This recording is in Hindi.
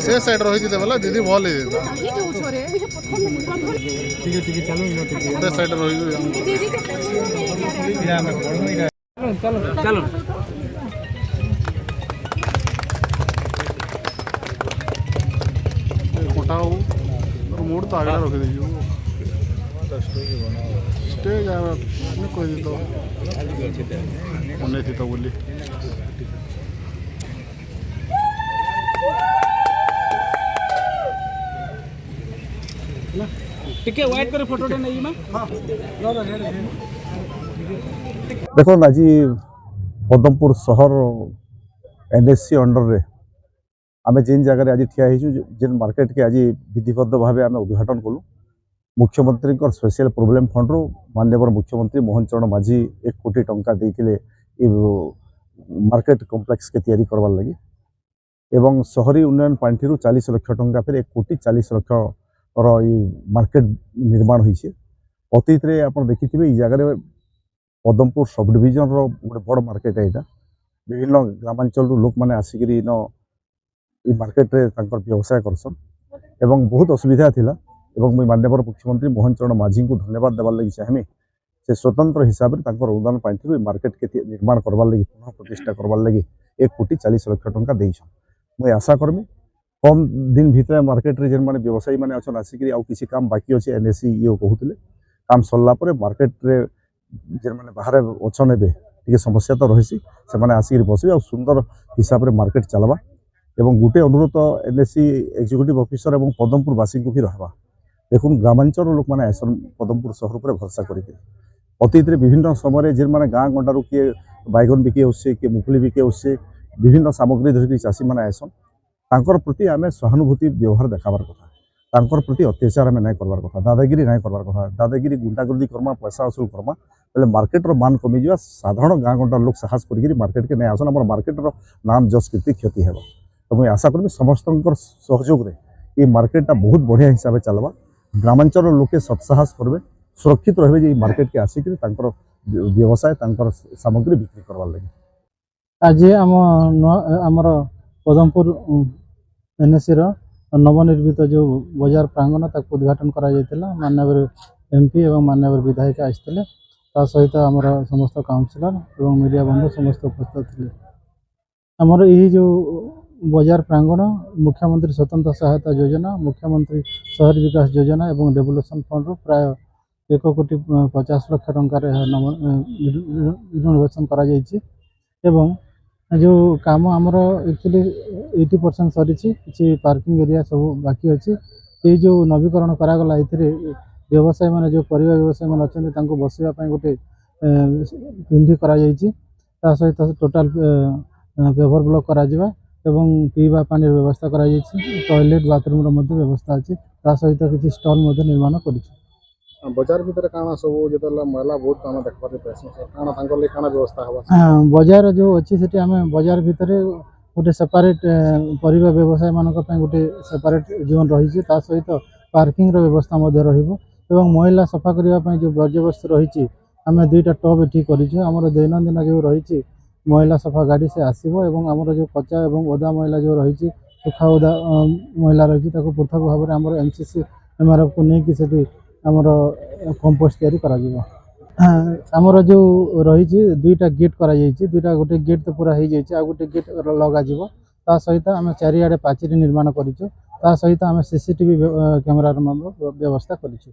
से साइड रही थी बोला दीदी भल गोटे साइड रही कोटा मूड तो आगे रखी दीजिए स्टेज कही तो मन थी तो बोली देखो आज पदमपुर सहर एनएससी अंडर रे आमे जिन जगह आज ठिया जिन मार्केट के आज विधिबद्ध भाव आम उद्घाटन कलु मुख्यमंत्री स्पेशल प्रोब्लेम फंड रू माननीय मुख्यमंत्री मोहन चरण माझी 1 कोटी टंका देते मार्केट कॉम्प्लेक्स के तैयारी करवार लगी एवं शहरी उन्नयन पांठी 40 लाख टंका फिर 1 कोटी 40 लाख मार्केट निर्माण होइछे। अतीत रे आप देखिथिबे ई जगह पदमपुर सब डिविजन रो गोटे बड़ मार्केट है यहाँ विभिन्न ग्रामांचल लोक मैंने आसिक मार्केट रे व्यवसाय करसन एवं बहुत असुविधा थिला एवं मुझे माननीय मुख्यमंत्री मोहन चरण माझी को धन्यवाद देवार लगी चाहमी से स्वतंत्र हिसाब से अनुदान पांठी मार्केट के निर्माण करवार लगी पुनः प्रतिष्ठा करवार लगी 1 कोटी 40 लाख टंका देइछन। मुझे आशा करमी कम दिन भीतर मार्केट रे जेन माने व्यवसायी माने अछन आसिक आउ किसी काम बाकी अच्छे एनएससी ये कहते काम सरला मार्केट रे जेन माने बाहर अछन एबे टिके समस्या तो रही से माने आसिक बसबे आ सुंदर हिसाब रे मार्केट चलबा एवं गोटे अनुरोध एनएससी एक्जिक्यूटिव ऑफिसर एवं पदमपुरवासी को भी रहा देखुन ग्रामांचल लोक मैंने आसन पदमपुर सहर पर भरसा करके अतीत विभिन्न समय जेन मैंने गाँ गंडारू किए बैगन बिके आसे किए मुफली बिके आसे विभिन्न सामग्री धरिक चाषी मैंने आसन तांकर प्रति आम सहानुभूति व्यवहार देखाबार कथा तांकर प्रति अत्याचार आम ना करवार कथा दादागिरी ना करवार कथा दादागिरी गुंडागर्दी करमा पैसा वसूल करमा बोले मार्केट मान कमी जा साधारण गाँ गंडार लोक साहस कर मार्केट के नहीं आसन आम मार्केट नाम जस कीर्ति क्षति है तो मुझे आशा करी समस्त सहयोग ये मार्केटा बहुत बढ़िया हिसाब से चलवा ग्रामांचल लोके सत्साहस करेंगे सुरक्षित रहे मार्केट के आसिक व्यवसाय सामग्री बिक्री करवार लगे आज आमर पदमपुर एनएससी नवनिर्मित जो बाजार प्रांगण तक उद्घाटन करा माननीय एमपी एवं माननीय विधायक आसते सहित आमर समस्त काउंसिलर एवं मीडिया बंधु समस्त उपस्थित थे आमर यही जो बाजार प्रांगण मुख्यमंत्री स्वतंत्र सहायता योजना मुख्यमंत्री शहर विकास योजना एवं डेवलपमेंट फंड प्राय 1 कोटी 50 लाख टंकार रिनोवेशन करा एवं जो काम आमर एक्चुअली 80% सरी किसी पार्किंग एरिया सब बाकी अच्छी ये जो नवीकरण करागला ये व्यवसायी मैंने जो परिवा व्यवसायी मैंने अच्छा बसवाई गोटे पिंडी करा सहित टोटाल पेवर ब्लॉक करा एवं पीवा पानी व्यवस्था करा टॉयलेट बाथरूम व्यवस्था अच्छी सहित किसी स्टॉल निर्माण कर बाजार भीतर काना सब जेतला महिला बहुत काना देखबार पैसा काना तांकर ले काना व्यवस्था हवा बाजार जो अच्छी सेठी हमें बाजार भीतर गोटे सेपरेट परिवा व्यवसाय मानक पे गोटे सेपरेट जोन रही सहित पार्किंग रो व्यवस्था मध्य रहिबो एवं महिला सफा करबा पे जो वर्ज्यवस्तु रही आम 2टा टब एठी करिछु हमर दैनंदिन जो रही महिला सफा गाड़ी से आसो एवं आमर जो कच्चा एवं ओदा महिला जो रही सुखा ओदा महिला रही पृथक भाव में आम एनसीसी एमआरएफ को लेकिन से आमर कंपोस्ट तैयारी करा आमर जो रही 2टा गेट करा 2टा गोटे गेट तो पूरा हो गोटे गेट लग सहित आम चारिआडे पाचेरी निर्माण करिछु सहित आम सीसीटीवी कैमेरा व्यवस्था करिछु।